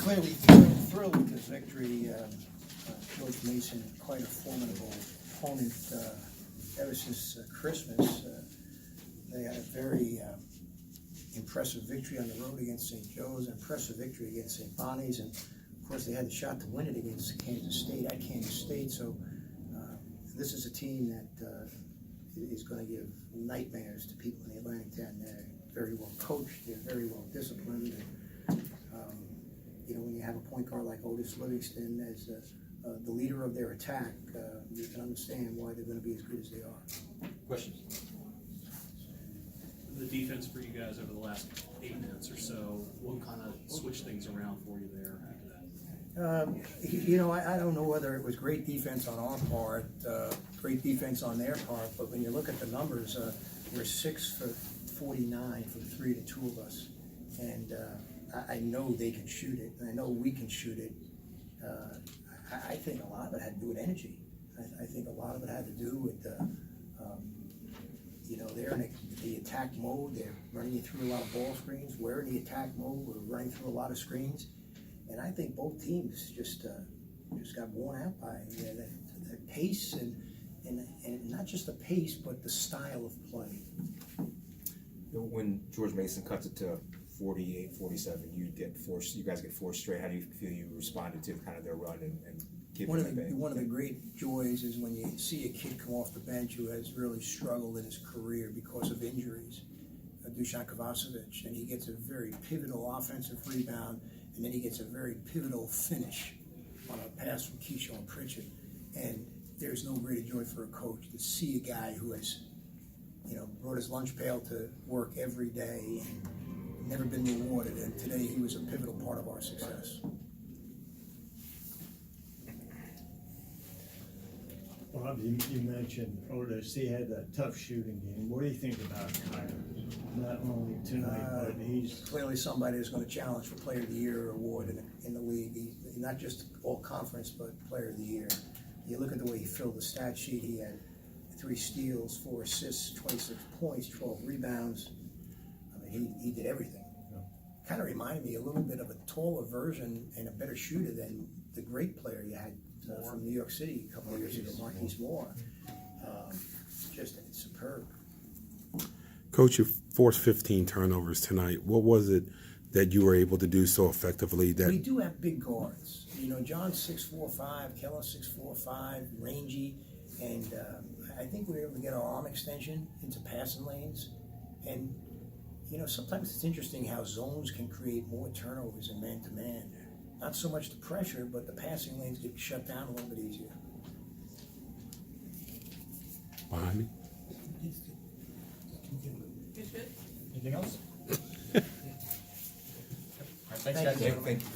clearly thrilled with this victory. George Mason, quite a formidable opponent ever since Christmas. They had a very impressive victory on the road against St. Joe's, an impressive victory against St. Bonnie's, and of course they had the shot to win it against Kansas State at Kansas State. So this is a team that is going to give nightmares to people in the Atlantic 10. They're very well coached, they're very well disciplined. And, when you have a point guard like Otis Livingston as the leader of their attack, you can understand why they're going to be as good as they are. Questions? The defense for you guys over the last 8 minutes or so, what kind of switched things around for you there after that? I don't know whether it was great defense on our part, great defense on their part, but when you look at the numbers, we're 6 for 49 for the 3 to 2 of us. And I know they can shoot it, and I know we can shoot it. I think a lot of it had to do with energy. I think a lot of it had to do with they're in the attack mode. They're running you through a lot of ball screens. We're in the attack mode. We're running through a lot of screens. And I think both teams just got worn out by that pace and not just the pace, but the style of play. When George Mason cuts it to 48, 47, you guys get 4 straight. How do you feel you responded to kind of their run and keep One of the great joys is when you see a kid come off the bench who has really struggled in his career because of injuries, Dusan Kovacevic, and he gets a very pivotal offensive rebound, and then he gets a very pivotal finish on a pass from Keyshawn Pritchett. And there's no greater joy for a coach to see a guy who has, brought his lunch pail to work every day and never been rewarded. And today he was a pivotal part of our success. Bob, you mentioned Otis. He had a tough shooting game. What do you think about Kyler? Not only tonight, but he's clearly somebody who's going to challenge for Player of the Year award in the league. He's not just all conference, but Player of the Year. You look at the way he filled the stat sheet. He had 3 steals, 4 assists, 26 points, 12 rebounds. I mean, he did everything. Kind of reminded me a little bit of a taller version and a better shooter than the great player you had from New York City a couple of years ago, Marquise Moore. Just superb. Coach, you forced 15 turnovers tonight. What was it that you were able to do so effectively? That we do have big guards. John's 6'4", Kellen's 6'4", rangy, and I think we were able to get our arm extension into passing lanes. And sometimes it's interesting how zones can create more turnovers than man-to-man. Not so much the pressure, but the passing lanes get shut down a little bit easier. behind me? Anything else? All right, thanks, Thank guys. you. Thank you.